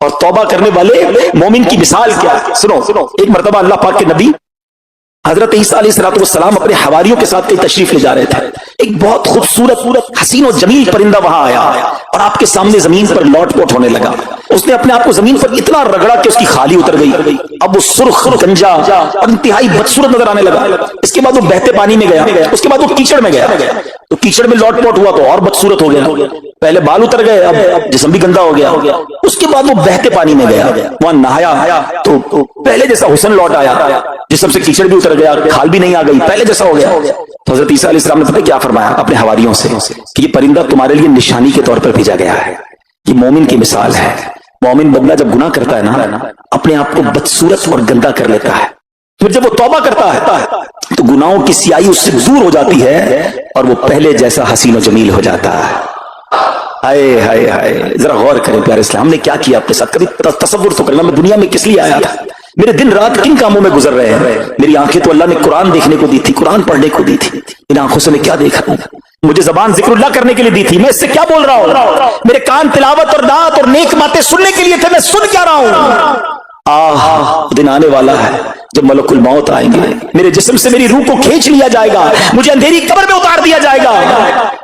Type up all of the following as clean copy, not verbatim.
اور توبہ کرنے والے مومن کی مثال کیا ہے؟ سنو ایک مرتبہ اللہ پاک کے نبی حضرت عیسیٰ علیہ السلام اپنے حواریوں کے ساتھ کئی تشریف لے جا رہے تھے. ایک بہت خوبصورت حسین و جمیل پرندہ وہاں آیا اور آپ کے سامنے زمین پر لوٹ پوٹ ہونے لگا. اس نے اپنے آپ کو زمین پر اتنا رگڑا کہ اس کی خالی اتر گئی. اب وہ سرخ گنجا اور انتہائی بدصورت نظر آنے لگا. اس کے بعد وہ بہتے پانی میں گیا, اس کے بعد وہ کیچڑ میں گیا, تو کیچڑ میں لوٹ پوٹ ہوا تو اور بدصورت ہو گیا. پہلے بال اتر گئے, اب جسم بھی گندا ہو گیا. اس کے بعد وہ بہتے پانی میں گیا, وہاں نہایا تو پہلے جیسا حسن لوٹ آیا, جسم سے کیچڑ بھی اتر گیا, کھال بھی نہیں آ گئی, پہلے جیسا ہو گیا. تو حضرت عیسیٰ علیہ السلام نے پتہ کیا فرمایا اپنے حواریوں سے کہ یہ پرندہ تمہارے لیے نشانی کے طور پر بھیجا گیا ہے, یہ مومن کی مثال ہے. مومن بندہ جب گناہ کرتا ہے نا, اپنے آپ کو بدصورت اور گندا کر لیتا ہے, پھر جب وہ توبہ کرتا ہے تو گناہوں کی سیاہی اس سے دور ہو جاتی ہے اور وہ پہلے جیسا حسین و جمیل ہو جاتا ہے. ہائے ہائے ہائے, ذرا غور کریں پیارے اسلام, ہم نے کیا کیا آپ کے ساتھ, کبھی تصور تو کرنا میں دنیا میں کس لیے آیا تھا, میرے دن رات کن کاموں میں گزر رہے ہیں. میری آنکھیں تو اللہ نے قرآن دیکھنے کو دی تھی, قرآن پڑھنے کو دی تھی, ان آنکھوں سے میں کیا دیکھا. مجھے زبان ذکر اللہ کرنے کے لیے دی تھی, میں اس سے کیا بول رہا ہوں. میرے کان تلاوت اور دعات اور نیک باتیں سننے کے لیے تھے, میں سن کیا رہا ہوں. دن آنے والا ہے جب ملک الموت آئیں گے, میرے جسم سے میری روح کو کھینچ لیا جائے گا, مجھے اندھیری قبر میں اتار دیا جائے گا,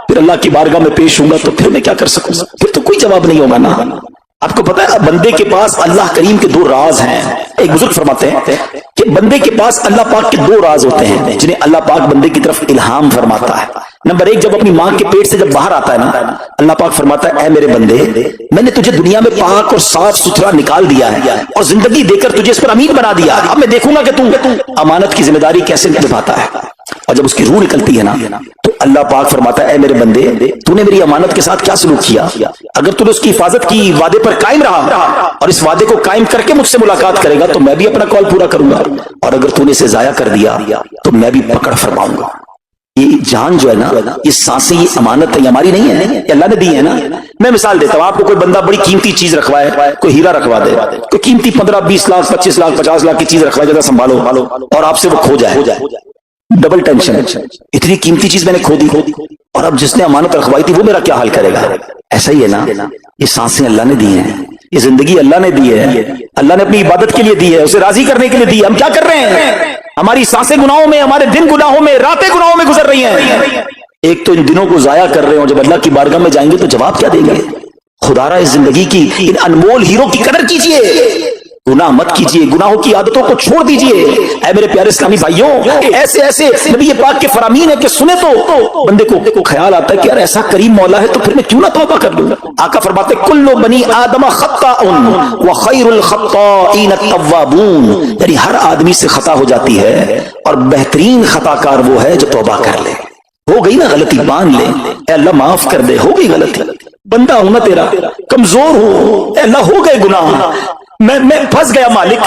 پھر اللہ کی بارگاہ میں پیش ہوں گا, تو پھر میں کیا کر سکوں گا, پھر تو کوئی جواب نہیں ہوگا نا. آپ کو پتا ہے بندے کے پاس اللہ کریم کے دو راز ہیں. ایک بزرگ فرماتے ہیں کہ بندے کے پاس اللہ پاک کے دو راز ہوتے ہیں جنہیں اللہ پاک بندے کی طرف الہام فرماتا ہے. نمبر ایک, جب اپنی ماں کے پیٹ سے جب باہر آتا ہے نا, اللہ پاک فرماتا ہے اے میرے بندے, میں نے تجھے دنیا میں پاک اور صاف ستھرا نکال دیا ہے اور زندگی دے کر تجھے اس پر امین بنا دیا. اب میں دیکھوں گا کہ تو امانت کی ذمہ داری کیسے نبھاتا ہے. اور جب اس کی روح نکلتی ہے نا, تو اللہ پاک فرماتا ہے اے میرے بندے, تو نے میری امانت کے ساتھ کیا سلوک کیا. اگر تو نے اس کی حفاظت کی, وعدے پر قائم رہا اور اس وعدے کو قائم کر کے مجھ سے ملاقات کرے گا, تو میں بھی اپنا کال پورا کروں گا. اور اگر تو نے اسے ضائع کر دیا تو میں بھی پکڑ فرماؤں گا. یہ جان جو ہے نا, یہ سانسیں, یہ امانت ہے, یہ ہماری نہیں ہے, یہ اللہ نے دی ہے نا. میں مثال دیتا ہوں آپ کو, کوئی بندہ بڑی قیمتی چیز رکھوائے, کوئی ہیرا رکھوا دے, کوئی قیمتی 15-20 لاکھ 25 لاکھ 50 لاکھ کی چیز رکھوائے, جیسا سنبھالو, اور آپ سے وہ کھو جائے, ڈبل ٹینشن. اتنی قیمتی چیز میں نے کھو دی, اور اب جس نے امانت رکھوائی تھی وہ میرا کیا حال کرے گا. ایسا ہی ہے نا, یہ سانسیں اللہ نے دی ہیں, یہ زندگی اللہ نے دی ہے, اللہ نے اپنی عبادت کے لیے دی ہے, اسے راضی کرنے کے لیے دی ہے. ہم کیا کر رہے ہیں, ہماری سانسیں گناہوں میں, ہمارے دن گناہوں میں, راتیں گناہوں میں گزر رہی ہیں. ایک تو ان دنوں کو ضائع کر رہے ہوں, جب اللہ کی بارگاہ میں جائیں گے تو جواب کیا دیں گے. خدا را اس زندگی کی ان انمول ہیرو کی قدر کیجئے, گناہ مت کیجئے, گناہوں کی عادتوں کو چھوڑ دیجئے. اے میرے پیارے اسلامی بھائیوں, ایسے ایسے نبی پاک کے فرامین ہے کہ سنے تو بندے کو خیال آتا ہے کہ یار ایسا کریم مولا ہے, تو پھر میں کیوں نہ توبہ کر لوں. آقا فرماتے کل بنی آدم خطاء وخیر الخطائین التوابون, یعنی ہر آدمی سے خطا ہو جاتی ہے اور بہترین خطا کار وہ ہے جو توبہ کر لے. ہو گئی نا غلطی, مان لے, اے اللہ معاف کر دے, ہو گئی غلطی, بندہ ہوں نا تیرا, کمزور ہوں, اے اللہ ہو گئے گناہ, میں پھنس گیا مالک,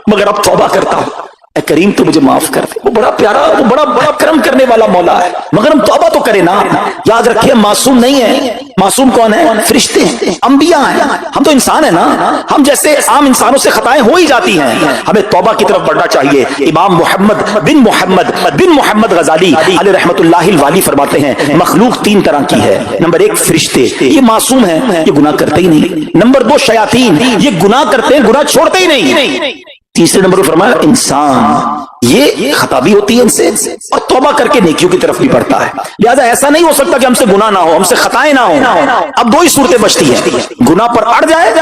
مگر اب توبہ کرتا ہوں, اے کریم تو مجھے معاف کر دے. وہ بڑا پیارا, وہ بڑا کرم کرنے والا مولا ہے, مگر ہم توبہ تو کریں نا. یاد رکھیے معصوم نہیں ہے. معصوم کون ہے؟ فرشتے ہیں, انبیاء ہیں. ہم تو انسان ہیں نا, ہم جیسے عام انسانوں سے خطائیں ہو ہی جاتی ہیں. ہمیں توبہ کی طرف بڑھنا چاہیے. امام محمد بن محمد غزالی علیہ رحمت اللہ الوالی فرماتے ہیں مخلوق 3 طرح کی ہے. نمبر 1 فرشتے, یہ معصوم ہیں, یہ گناہ کرتے ہی نہیں. نمبر 2 شیاطین, یہ گناہ کرتے ہیں, گناہ چھوڑتے ہی نہیں. تیسرے نمبر پر فرمایا انسان, یہ خطا بھی ہوتی ہے ان سے اور توبہ کر کے نیکیوں کی طرف بھی بڑھتا ہے. لہذا ایسا نہیں ہو سکتا کہ ہم سے گناہ نہ ہو, ہم سے خطائیں نہ ہوں. اب 2 ہی صورتیں بچتی ہیں, گناہ پر اڑ جائے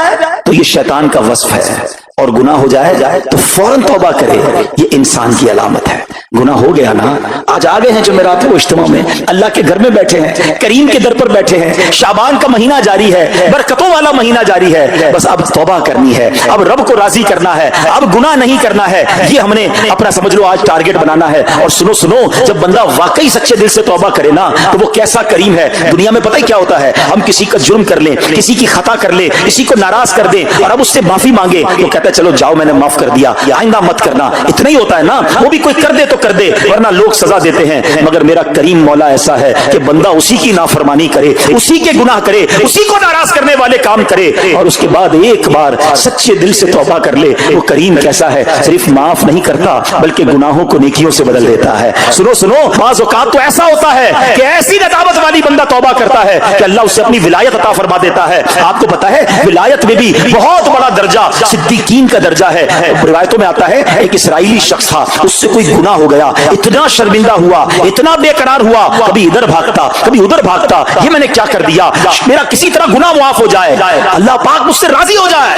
تو یہ شیطان کا وصف ہے, اور گناہ ہو جائے تو فوراً توبہ کرے, یہ انسان کی علامت ہے. گناہ ہو گیا نا, آج آگے ہیں جمعرات کو اجتماع میں, اللہ کے گھر میں بیٹھے ہیں, کریم کے در پر بیٹھے ہیں, شعبان کا مہینہ جاری ہے, برکتوں والا مہینہ جاری ہے, بس اب توبہ کرنی ہے, اب رب کو راضی کرنا ہے, اب گناہ نہیں کرنا ہے. یہ ہم نے اپنا سمجھ لو آج ٹارگٹ بنانا ہے. اور سنو, جب بندہ واقعی سچے دل سے توبہ کرے نا, تو وہ کیسا کریم ہے. دنیا میں پتہ ہی کیا ہوتا ہے, ہم کسی کا جرم کر لیں, کسی کی خطا کر لیں, کسی کو ناراض کر دیں, اور اب اس سے معافی مانگے تو کہتا कहता है चलो जाओ मैंने माफ कर दिया, आइंदा मत करना, इतना ही होता है ना, वो भी कोई कर दे तो कर दे, वरना लोग सजा देते हैं। मगर मेरा करीम मौला ऐसा है कि बंदा उसी की नाफरमानी करे, उसी के गुनाह करे, उसी को नाराज करने वाले काम करे और उसके बाद एक बार सच्चे दिल से तौबा कर ले। वो करीम कैसा है, सिर्फ माफ नहीं करता बल्कि गुनाहों को नेकियों से बदल देता है। सुनो सुनो, बाज़ औक़ात तो ऐसा होता है कि ऐसी नदामत वाली बंदा तौबा करता है कि अल्लाह उससे अपनी विलायत अता फरमा देता है। आपको पता है विलायत में भी बहुत बड़ा दर्जा सिद्दीकीन का दर्जा है। रिवायतों में आता है एक इसराइली शख्स था, उससे कोई गुनाह हो गया, इतना शर्मिंदा हुआ, इतना बेकरार हुआ, कभी इधर भागता कभी उधर भागता, ये मैंने क्या कर दिया, मेरा किसी तरह गुनाह मुआफ हो जाए, अल्लाह पाक मुझसे राजी हो जाए।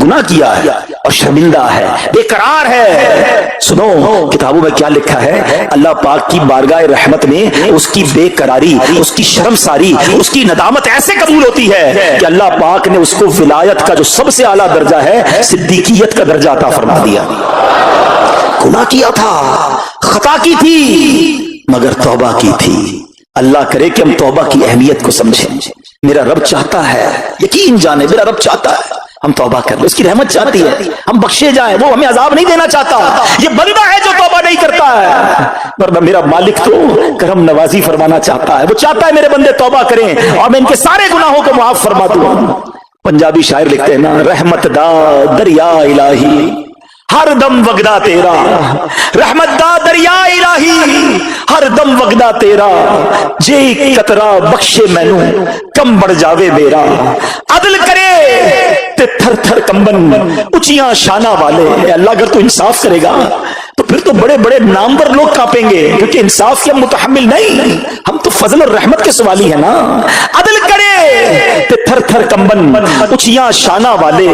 गुनाह किया है और शर्मिंदा है, बेकरार है। सुनो किताबों में क्या लिखा है, अल्लाह पाक की बारगाह रहमत में उसकी बेकरारी, उसकी शर्मसारी, उसकी नदामत ऐसे कबूल होती है कि अल्लाह पाक ने उसको विलायत का जो सबसे आला दर्जा है, सिद्दीकियत का दर्जा अता फरमा दिया। गुनाह किया था, खता की थी, मगर तौबा की थी। अल्लाह करे कि हम तौबा की अहमियत को समझें। मेरा रब चाहता है, यकीन जाने मेरा रब चाहता है हम तौबा कर ले, उसकी रहमत चाहती है हम बख्शे जाएं, वो हमें अजाब नहीं देना चाहता। ये बंदा है जो तौबा नहीं करता है, वरना मेरा मालिक तो करम नवाजी फरमाना चाहता है। वो चाहता है मेरे बंदे तौबा करें और मैं इनके सारे गुनाहों को माफ फरमा दूं। पंजाबी शायर लिखते हैं ना, रहमत दा दरिया इलाही हर दम वगदा तेरा, रहमत दा दरिया इलाही हर दम वगदा तेरा, जे कतरा बख्शे मैनू कम बढ़ जावे मेरा, अदल करे ते थर थर कंबन ऊंचियां शाना वाले। अल्लाह अगर तू इंसाफ करेगा तो फिर तो बड़े बड़े नामवर लोग कांपेंगे, क्योंकि इंसाफ के हम मुतहम्मिल नहीं, हम तो फजल और रहमत के सवाली है ना। अदल करे ते थर थर कंबन ऊंचियां शाना वाले,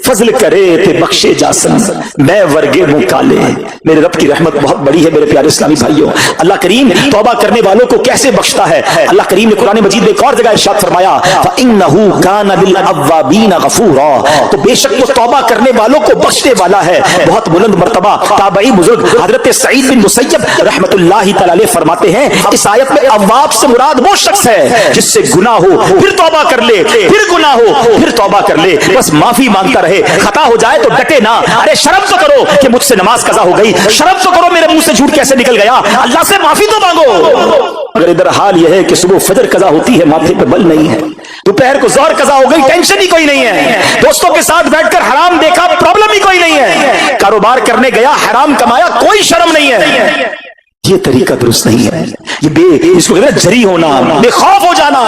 फजल करे ते बख्शे जासन मैं वर्गे मुकाले। मेरे रब की रहमत बहुत बड़ी है मेरे प्यारे इस्लामी भाइयों। अल्लाह करीम तौबा करने वालों को कैसे बख्शता है। अल्लाह करीम ने कुरान मजीद में एक और जगह इरशाद फरमाया, फइन्नहु कान लिल अव्वाबीन गफूरा, तो बेशक वो तौबा करने वालों को बख्शने वाला है। बहुत बुलंद मर्तबा ताबई बुजुर्ग हजरत सईद बिन मुसय्यब रहमतुल्लाहि तआला अलैह फरमाते हैं, इस आयत में अव्वाब से मुराद वो शख्स है जिससे गुनाह हो फिर तौबा कर ले, फिर गुनाह हो फिर तौबा कर ले, बस माफी मांगता रहे। खता हो जाए तो डटे ना, अरे शर्म तो करो कि मुझसे नमाज कज़ा हो गई, शर्म तो करो मेरे मुंह से झूठ कैसे निकल गया, अल्लाह से माफी तो मांगो। अगर इधर हाल यह है कि सुबह फजर कज़ा होती है, माथे पे बल नहीं है, दोपहर को ज़ोहर कज़ा हो गई, टेंशन ही कोई नहीं है, दोस्तों के साथ बैठकर हराम देखा, प्रॉब्लम ही कोई नहीं है, कारोबार करने गया हराम कमाया, कोई शर्म नहीं है, ये तरीका दुरुस्त नहीं है। ये इसको कहते हैं जरी होना, बेखौफ हो जाना।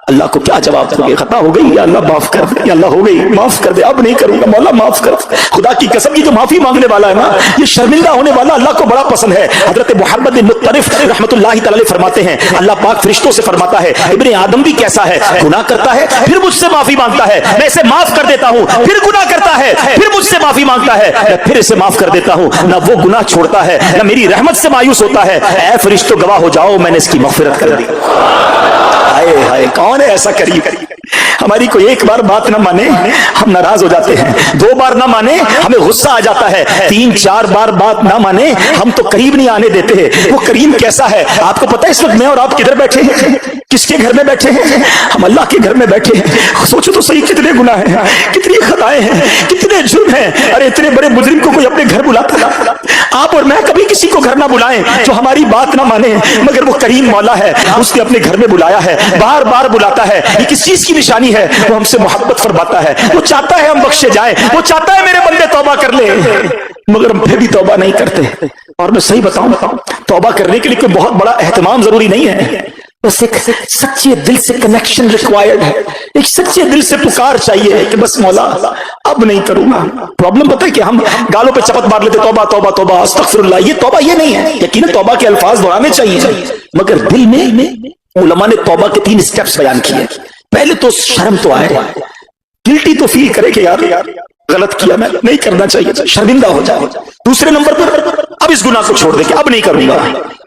अल्लाह को क्या जवाब दोगे, खता हो गई, या अल्लाह माफ कर दे, अल्लाह हो गई माफ कर दे, अब नहीं करूंगा मौला माफ कर। खुदा की कसम की जो माफी मांगने वाला है ना, ये शर्मिंदा होने वाला अल्लाह को बड़ा पसंद है। हजरत मुहम्मद बिन मुत्तरिफ रहमतुल्लाहि तआला अलैह फरमाते हैं, अल्लाह पाक फरिश्तों से फरमाता है, इब्ने आदम भी कैसा है, गुनाह करता है फिर मुझसे माफी मांगता है, मैं इसे माफ कर देता हूं, फिर गुनाह करता है फिर मुझसे माफी मांगता है, मैं फिर इसे माफ कर देता हूं, ना वो गुनाह छोड़ता है ना मेरी रहमत से मायूस होता है। ऐ फरिश्तों गवाह हो जाओ, मैंने इसकी मगफिरत कर दी। हाय हाय, कौन है ऐसा करीब? हमारी कोई एक बार बात ना माने हम नाराज हो जाते हैं, दो बार ना माने हमें गुस्सा आ जाता है, तीन चार बार बात ना माने हम तो करीब नहीं आने देते। वो करीम कैसा है आपको पता है? इस वक्त मैं और आप किधर बैठे हैं, किसके घर में बैठे हैं? हम अल्लाह के घर में बैठे हैं। सोचो तो सही, कितने गुनाह हैं, कितनी खताएं हैं, कितने जुर्म हैं। अरे इतने बड़े मुजरिम को कोई अपने घर बुलाता ना, आप और मैं कभी किसी को घर ना बुलाएं जो हमारी बात ना माने, मगर वो करीम मौला है, उसने अपने घर में बुलाया है, बार बार बुलाता है। ये किस चीज की निशानी है? वो हमसे मोहब्बत फरमाता है, वो चाहता है हम बख्शे जाएं, वो चाहता है मेरे बंदे तौबा कर ले, मगर हम फिर भी तौबा नहीं करते। और मैं सही बताऊं, तौबा करने के लिए कोई बहुत बड़ा एहतमाम जरूरी नहीं है, बस एक सच्चे दिल से कनेक्शन रिक्वायर्ड है, एक सच्चे दिल से पुकार चाहिए कि बस मौला अब नहीं करूंगा। प्रॉब्लम पता है कि हम गालों पे चपत मार लेते, तौबा तौबा तौबा अस्तगफिरुल्लाह, ये तौबा ये नहीं है। यकीनन तौबा के अल्फाज दोहराने चाहिए, मगर दिल में उलमा ने तौबा के 3 स्टेप्स बयान किए। पहले तो शर्म तो आए, गिल्टी तो फील करे कि यार गलत किया, मैं नहीं करना चाहिए, शर्मिंदा हो जाए। दूसरे नंबर पर अब इस गुनाह को छोड़ दे कि अब नहीं करूंगा,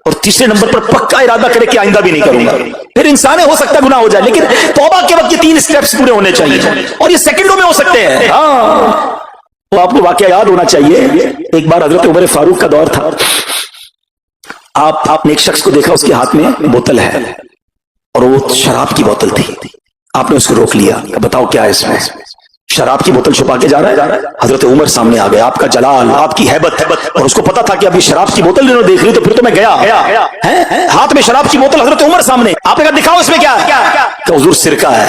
और तीसरे नंबर पर पक्का इरादा करे कि आइंदा भी नहीं करूंगा। फिर इंसान हो सकता है गुनाह हो जाए, लेकिन तौबा के वक्त ये 3 स्टेप्स पूरे होने चाहिए, और ये सेकंडों में हो सकते हैं। हाँ, तो आपको वाकया याद होना चाहिए, एक बार हजरत उमर फारूक का दौर था, आपने एक शख्स को देखा, उसके हाथ में बोतल है और वो शराब की बोतल थी। आपने उसको रोक लिया, बताओ क्या है इसमें? शराब की बोतल छुपा के जा रहा है। हजरत उमर सामने आ गए, आपका जलाल, आपकी हैबत, और उसको पता था कि अभी शराब की बोतल इन्होंने देख ली तो फिर तो मैं गया है। हाथ में शराब की बोतल, हजरत उमर सामने। आपने कहा दिखाओ इसमें क्या है। हुजूर सिरका है।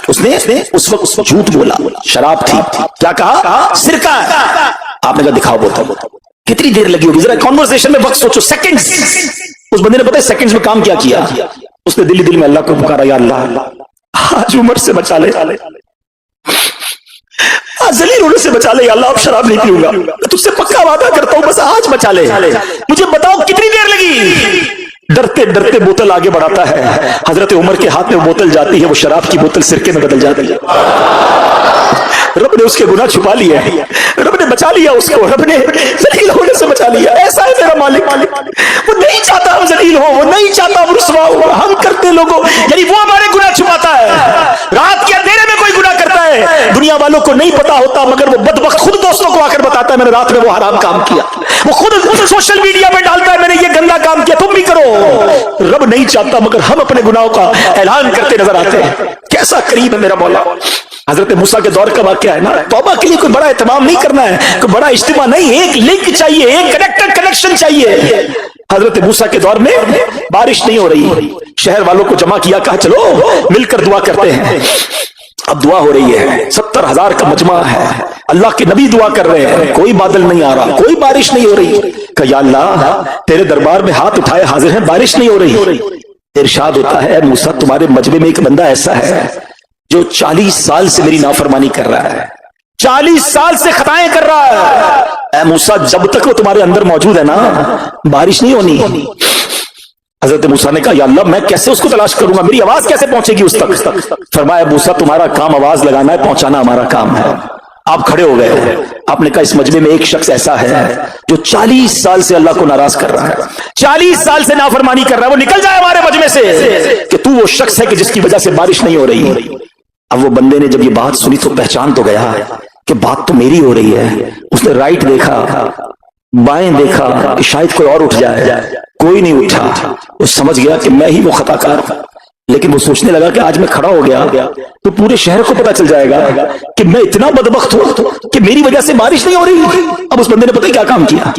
उसने उस वक्त झूठ बोला, शराब थी। क्या कहा? सिरका है। आपने कहा दिखाओ बोतल। कितनी देर लगी होगी जरा कॉन्वर्सेशन में, वक्त सोचो, सेकंड्स। उस बंदे ने पता है सेकंड्स में काम क्या किया? उसने दिल दिल में अल्लाह को पुकारा, या अल्लाह आज उमर से बचा ले, जलील होने से बचा ले, अल्लाह अब शराब नहीं पीऊंगा, मैं तुझसे पक्का वादा करता हूं, बस आज बचा ले। मुझे बताओ कितनी देर लगी? डरते डरते बोतल आगे बढ़ाता है। हजरत उमर के हाथ में वो बोतल जाती है, वो शराब की बोतल सिरके में बदल जाती है। रब ने उसके गुनाह छुपा लिए, रब ने बचा लिया उसको, रब ने जलील होने से बचा लिया। ऐसा है मेरा मालिक, वो नहीं चाहता हम जलील हो, वो नहीं चाहता हम रुसवा हो, हम करते लोगों, यानी वो हमारे गुनाह छुपाता है। रात के अंधेरे में कोई गुनाह करता है, दुनिया वालों को नहीं पता होता, मगर वो बदबख्त खुद दोस्तों को आकर बताता है मैंने रात में वो हराम काम किया। वो खुद सोशल मीडिया में डालता है मैंने ये गंदा काम किया, तुम भी करो। रब नहीं चाहता मगर हम अपने गुनाहों का ऐलान करते नजर आते हैं। कैसा करीब है मेरा मौला। हजरत मूसा के दौर का वाकया है ना। तौबा के लिए कोई बड़ा एहतमाम नहीं करना है, कोई बड़ा इज्तिमा नहीं, एक लिंक चाहिए, एक कनेक्शन चाहिए। हजरत मूसा के दौर में बारिश नहीं हो रही, शहर वालों को जमा किया, कहा चलो मिलकर दुआ करते हैं। अब दुआ हो रही है, 70,000 का मजमा है, अल्लाह के नबी दुआ कर रहे हैं, कोई बादल नहीं आ रहा, कोई बारिश नहीं हो रही। कहा या अल्लाह तेरे दरबार में हाथ उठाए हाजिर है, बारिश नहीं हो रही। इरशाद होता है मूसा तुम्हारे मजमे में एक बंदा ऐसा है जो 40 साल से मेरी नाफरमानी कर रहा है, 40 साल से खताएं कर रहा है। ऐ मूसा जब तक वो तुम्हारे अंदर मौजूद है ना, बारिश नहीं होनी। हजरत मूसा ने कहा या अल्लाह मैं कैसे उसको तलाश करूंगा, मेरी आवाज कैसे पहुंचेगी उस तक? फरमाया मूसा तुम्हारा काम आवाज लगाना है, पहुंचाना हमारा काम है। आप खड़े हो गए। आपने कहा इस मजमे में एक शख्स ऐसा है जो 40 साल से अल्लाह को नाराज कर रहा है, 40 साल से नाफरमानी कर रहा है, वो निकल जाए हमारे मजमे से कि तू वो शख्स है कि जिसकी वजह से बारिश नहीं हो रही। अब वो बंदे ने जब ये बात सुनी तो पहचान तो गया कि बात तो मेरी हो रही है। उसने राइट देखा, बाएं देखा कि शायद कोई और उठ जाए, कोई नहीं उठा। वो समझ गया कि मैं ही वो खताकार हूं। लेकिन वो सोचने लगा कि आज मैं खड़ा हो गया तो पूरे शहर को पता चल जाएगा कि मैं इतना बदबख्त हूं कि मेरी वजह से बारिश नहीं हो रही। अब उस बंदे ने पता क्या काम किया,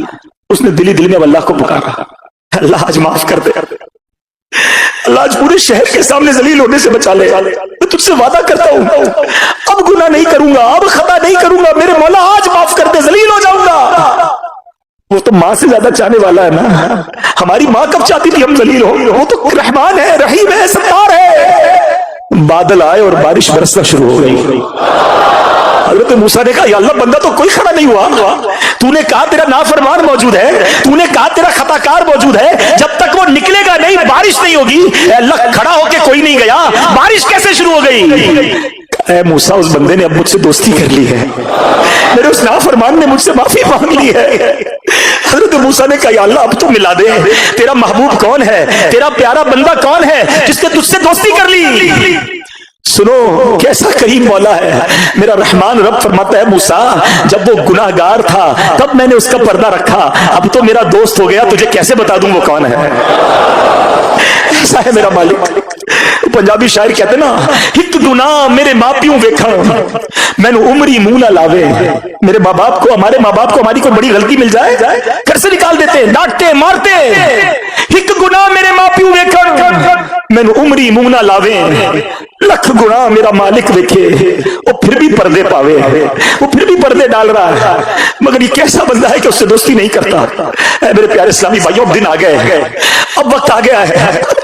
उसने दिल में अल्लाह को पुकारा, अल्लाह आज माफ कर दे, अल्लाह आज पूरे शहर के सामने जलील होने से बचा ले। मैं तुझसे वादा करता हूं अब गुनाह नहीं करूंगा, अब खता नहीं करूंगा, मेरे मौला आज माफ कर दे, जलील हो जाऊंगा। वो तो माँ से ज्यादा चाहने वाला है ना। हमारी माँ कब चाहती थी हम जलील हो, वो तो रहमान है, रहीम है, सत्तार है। बादल आए और बारिश बरसना शुरू हो गई। हजरत मूसा ने कहा या अल्लाह बंदा तो कोई खड़ा नहीं हुआ, तूने कहा तेरा नाफरमान मौजूद है, तूने कहा तेरा खताकार मौजूद है, जब तक वो निकलेगा नहीं बारिश नहीं होगी। अल्लाह खड़ा होके कोई नहीं गया, बारिश कैसे शुरू हो गई? ऐ मूसा उस बंदे ने अब मुझसे दोस्ती कर ली है, मेरे उस नाफरमान ने मुझसे माफी मांग ली है। हजरत मूसा ने कहा या अल्लाह अब तो मिला दे, तेरा महबूब कौन है, तेरा प्यारा बंदा कौन है जिसने तुझसे दोस्ती कर ली? सुनो कैसा करीम मौला है मेरा रहमान। रब फरमाता है मूसा जब वो गुनाहगार था तब मैंने उसका पर्दा रखा, अब तो मेरा दोस्त हो गया, तुझे कैसे बता दूं वो कौन है? ऐसा है मेरा मालिक। पंजाबी शायर कहते ना, हिक गुनाह मेरे माँ प्यों वेखा मैंने उमरी मुंह ना लावे। मेरे माँ बाप को, हमारे माँ बाप को हमारी कोई बड़ी गलती मिल जाए घर से निकाल देते, डांटते, मारते। हिक गुनाह मेरे माँ प्यों वेखा मैंने उमरी मुंह ना लावे, लख गुनाह मेरा मालिक देखे वो फिर भी पर्दे पावे। वो फिर भी पर्दे डाल रहा है, मगर ये कैसा बंदा है कि उससे दोस्ती नहीं करता। मेरे प्यारे इस्लामी भाइयों अब दिन आ गए, अब वक्त आ गया है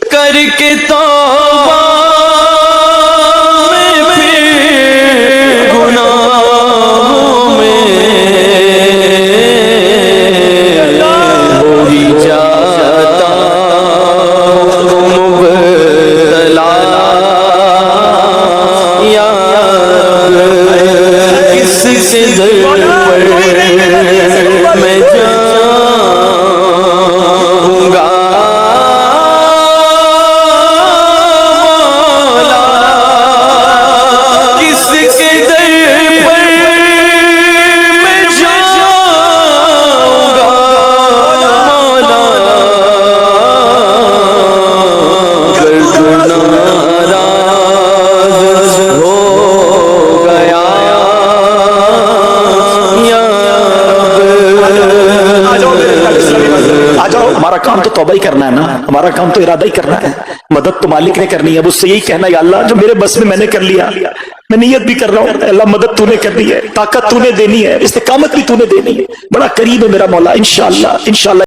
करके तौबा में फिर गुनाहों में हो ही जाता मुब्तला यार किसके दर पर मैं जाऊंगा। کرنا ہے نا, ہمارا کام تو ارادہ ہی کرنا ہے, مدد تو مالک نے کرنی ہے. اب اس سے یہی کہنا یا اللہ جو میرے بس میں نے کر لیا, میں نیت بھی کر رہا ہوں, اللہ مدد تو نے کرنی ہے, طاقت تو نے دینی ہے, استقامت بھی تو نے دینی ہے, بڑا قریب ہے میرا مولا. انشاءاللہ